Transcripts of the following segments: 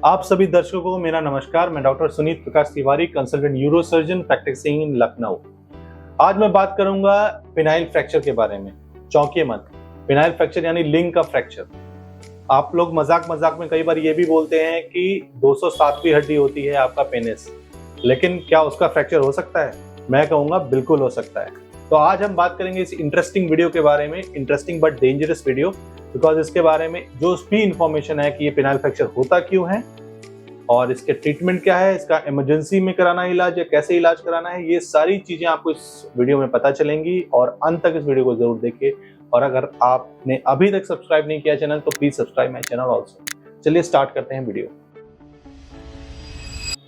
आप सभी दर्शकों को मेरा नमस्कार। मैं doctor Sunit Prakash Tiwari, consultant neurosurgeon practising इन लखनऊ। आज मैं बात करूंगा पिनाइल फ्रैक्चर के बारे में। चौंकिए मत, पिनाइल फ्रैक्चर यानी लिंग का फ्रैक्चर। आप लोग मजाक मजाक में कई बार ये भी बोलते हैं कि 207वीं हड्डी होती है आपका पेनिस, लेकिन क्या उसका फ्रैक्चर हो सकता है? मैं कहूंगा बिल्कुल हो सकता है। तो आज हम बात करेंगे इस इंटरेस्टिंग वीडियो के बारे में, interesting but dangerous video, because इसके बारे में जो भी इंफॉर्मेशन है कि ये पिनाइल फ्रैक्चर होता क्यों है और इसके ट्रीटमेंट क्या है, इसका इमरजेंसी में कराना इलाज या कैसे इलाज कराना है, ये सारी चीजें आपको इस वीडियो में पता चलेंगी। और अंत तक इस वीडियो को जरूर देखिए। और अगर आपने अभी तक सब्सक्राइब नहीं किया चैनल तो please subscribe my channel also. चलिए स्टार्ट करते हैं वीडियो।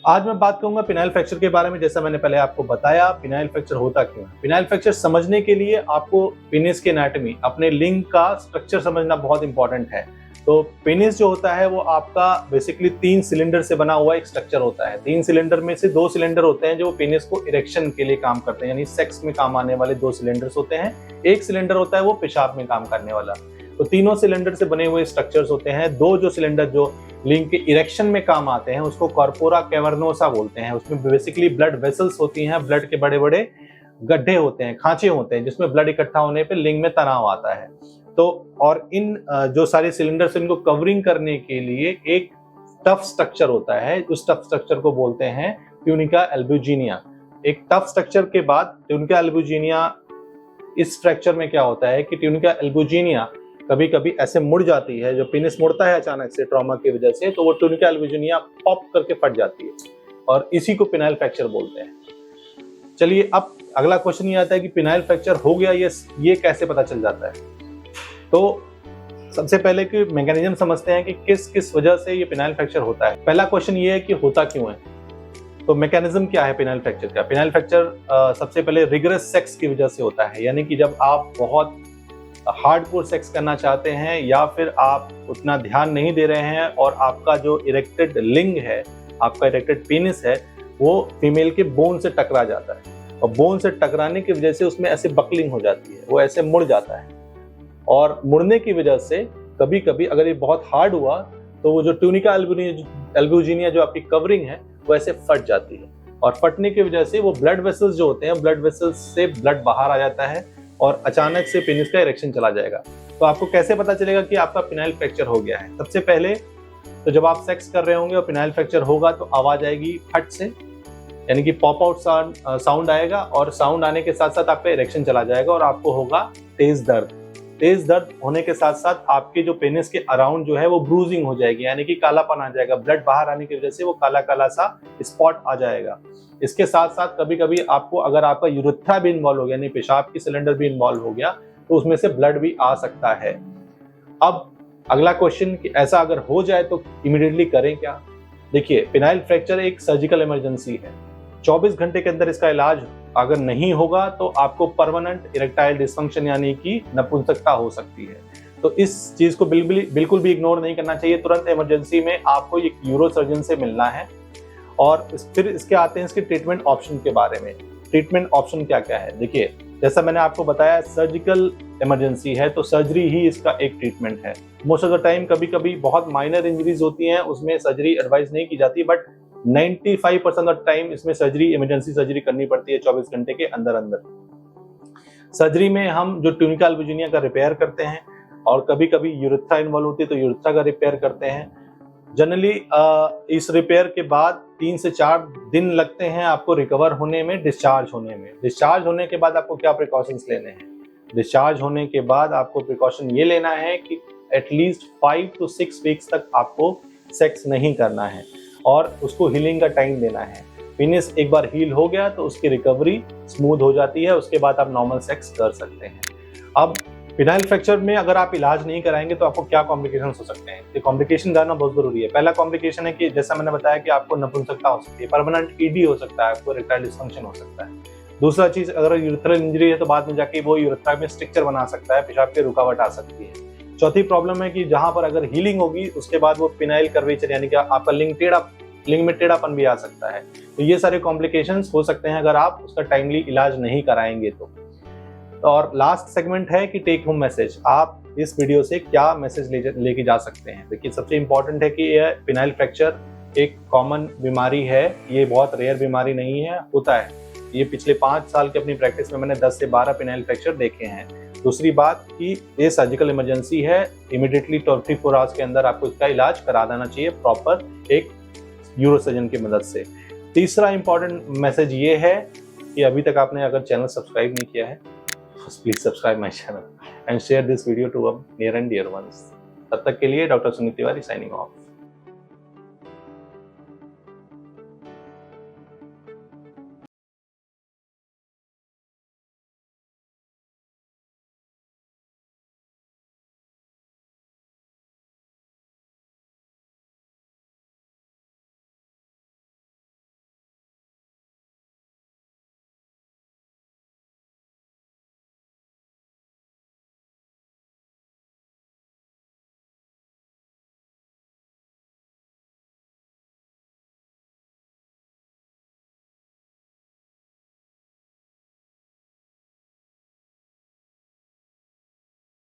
आज मैं बात करूंगा पिनाइल फ्रैक्चर के बारे में। जैसा मैंने पहले आपको बताया, पिनाइल फ्रैक्चर होता क्यों है। पिनाइल फ्रैक्चर समझने के लिए आपको पेनिस की एनाटॉमी, अपने लिंग का स्ट्रक्चर समझना बहुत इंपॉर्टेंट है। तो पेनिस जो होता है वो आपका बेसिकली 3 सिलेंडर से बना हुआ एक स्ट्रक्चर होता है। 3 सिलेंडर में से 2 सिलेंडर होते हैं जो पेनिस को इरेक्शन के लिए काम करते हैं, यानी सेक्स में काम आने वाले 2 सिलेंडर्स होते हैं। एक सिलेंडर होता है वो पेशाब में काम करने वाला। तो तीनों सिलेंडर से बने हुए स्ट्रक्चर्स होते हैं। 2 जो सिलेंडर जो लिंग के इरेक्शन में काम आते हैं उसको कॉर्पोरा कैवर्नोसा बोलते हैं। उसमें बेसिकली ब्लड वेसल्स होती हैं, ब्लड के बड़े बड़े गड्ढे होते हैं, खांचे होते हैं, जिसमें ब्लड इकट्ठा होने पे लिंग में तनाव आता है। तो और इन जो सारे सिलेंडर्स इनको कवरिंग करने के लिए एक टफ स्ट्रक्चर होता है। उस टफ स्ट्रक्चर को बोलते हैं ट्यूनिका एल्ब्यूजिनिया। एक टफ स्ट्रक्चर के बाद ट्यूनिका एल्ब्यूजिनिया, इस फ्रैक्चर में क्या होता है कि ट्यूनिका एल्ब्यूजिनिया कभी कभी ऐसे मुड़ जाती है। जो पेनिस मुड़ता है अचानक से ट्रॉमा की वजह से, तो वो ट्यूनिका एल्ब्यूजिनिया पॉप करके फट जाती है और इसी को पिनाइल फ्रैक्चर बोलते हैं। चलिए अब अगला क्वेश्चन ये आता है कि पिनाइल फ्रैक्चर हो गया, ये कैसे पता चल जाता है। तो सबसे पहले कि मैकेनिज्म समझते हैं कि किस किस वजह से ये पिनाइल फ्रैक्चर होता है। पहला क्वेश्चन ये है कि होता क्यों है। तो मैकेनिज्म क्या है पिनाइल फ्रैक्चर का। पिनाइल फ्रैक्चर सबसे पहले रिगरस सेक्स की वजह से होता है, यानी कि जब आप बहुत हार्डकोर सेक्स करना चाहते हैं या फिर आप उतना ध्यान नहीं दे रहे हैं और आपका जो इरेक्टेड लिंग है, आपका इरेक्टेड पेनिस है, वो फीमेल के बोन से टकरा जाता है और बोन से टकराने की वजह से उसमें ऐसे बकलिंग हो जाती है, वो ऐसे मुड़ जाता है। और मुड़ने की वजह से कभी कभी अगर ये बहुत हार्ड हुआ तो वो जो ट्यूनिका एल्ब्यूजिनिया जो आपकी कवरिंग है वो ऐसे फट जाती है और फटने की वजह से वो ब्लड वेसल्स जो होते हैं, ब्लड वेसल्स से ब्लड बाहर आ जाता है और अचानक से पेनिस का इरेक्शन चला जाएगा। तो आपको कैसे पता चलेगा कि आपका पिनाइल फ्रैक्चर हो गया है। सबसे पहले तो जब आप सेक्स कर रहे होंगे और पिनाइल फ्रैक्चर होगा तो आवाज आएगी फट से, यानी कि पॉप आउट साउंड आएगा और साउंड आने के साथ साथ आपका इरेक्शन चला जाएगा और आपको होगा तेज दर्द। तेज दर्द होने के साथ साथ आपके जो पेनिस के अराउंड जो है वो ब्रूजिंग हो जाएगी, यानी कि कालापन आ जाएगा। ब्लड बाहर आने की वजह से वो काला काला सा स्पॉट आ जाएगा। इसके साथ साथ कभी कभी आपको, अगर आपका यूरेथ्रा भी इन्वॉल्व हो गया, यानी पेशाब की सिलेंडर भी इन्वॉल्व हो गया, तो उसमें से ब्लड भी आ सकता है। अब अगला क्वेश्चन कि ऐसा अगर हो जाए तो इमीडिएटली करें क्या। देखिए, पिनाइल फ्रैक्चर एक सर्जिकल इमरजेंसी है। 24 घंटे के अंदर इसका इलाज अगर नहीं होगा तो आपको परमानेंट इरेक्टाइल डिसफंक्शन यानी कि नपुंसकता हो सकती है। तो इस चीज को बिल्कुल भी इग्नोर नहीं करना चाहिए। तुरंत इमरजेंसी में आपको एक न्यूरोसर्जन से मिलना है। और फिर इसके आते हैं इसके ट्रीटमेंट ऑप्शन के बारे में। ट्रीटमेंट ऑप्शन क्या क्या है। देखिए, जैसा मैंने आपको बताया, सर्जिकल इमरजेंसी है तो सर्जरी ही इसका एक ट्रीटमेंट है। मोस्ट ऑफ द टाइम कभी कभी बहुत माइनर इंजरीज होती हैं, उसमें सर्जरी एडवाइस नहीं की जाती, बट 95% ऑफ टाइम इसमें सर्जरी, इमरजेंसी सर्जरी करनी पड़ती है 24 घंटे के अंदर अंदर। सर्जरी में हम जो ट्यूनिका एल्ब्यूजिनिया का रिपेयर करते हैं और कभी कभी यूरेथ्रा इन्वॉल्व होती है तो यूरेथ्रा का रिपेयर करते हैं। जनरली इस रिपेयर के बाद 3 से 4 दिन लगते हैं आपको रिकवर होने में, डिस्चार्ज होने में। डिस्चार्ज होने के बाद आपको क्या प्रिकॉशंस लेने हैं। डिस्चार्ज होने के बाद आपको प्रिकॉशन ये लेना है कि एटलीस्ट 5 to 6 वीक्स तक आपको सेक्स नहीं करना है और उसको हीलिंग का टाइम देना है। पेनिस एक बार हील हो गया तो उसकी रिकवरी स्मूथ हो जाती है, उसके बाद आप नॉर्मल सेक्स कर सकते हैं। अब पिनाइल फ्रैक्चर में अगर आप इलाज नहीं कराएंगे तो आपको क्या कॉम्प्लिकेशन हो सकते हैं। तो कॉम्प्लिकेशन जानना बहुत जरूरी है। पहला कॉम्प्लिकेशन है कि जैसा मैंने बताया कि आपको नपुंसकता हो सकती है, परमानेंट ईडी हो सकता है, आपको इरेक्टाइल डिसफंक्शन हो सकता है। दूसरा चीज, अगर यूरेथ्रल इंजरी है तो बाद में जाके वो यूरेथ्रा में स्ट्रक्चर बना सकता है, पेशाब की रुकावट आ सकती है। चौथी प्रॉब्लम है कि जहां पर अगर हीलिंग होगी उसके बाद वो पिनाइल कर्वेचर यानी कि आपका लिंग में टेढ़ापन भी आ सकता है। तो ये सारे कॉम्प्लिकेशंस हो सकते हैं अगर आप उसका टाइमली इलाज नहीं कराएंगे तो। और लास्ट सेगमेंट है कि टेक होम मैसेज। आप इस वीडियो से क्या मैसेज लेके जा सकते हैं। देखिए, सबसे इंपॉर्टेंट है कि यह पिनाइल फ्रैक्चर एक कॉमन बीमारी है, ये बहुत रेयर बीमारी नहीं है, होता है। ये पिछले 5 साल की अपनी प्रैक्टिस में मैंने 10 से 12 पिनाइल फ्रैक्चर देखे हैं। दूसरी बात कि ये सर्जिकल इमरजेंसी है, इमीडिएटली 24 आवर्स के अंदर आपको इसका इलाज करा देना चाहिए प्रॉपर एक यूरोसर्जन की मदद से। तीसरा इंपॉर्टेंट मैसेज ये है कि अभी तक आपने अगर चैनल सब्सक्राइब नहीं किया है, please subscribe my channel and share this video to near and dear ones. तब तक के लिए doctor Sunit Tiwari signing of.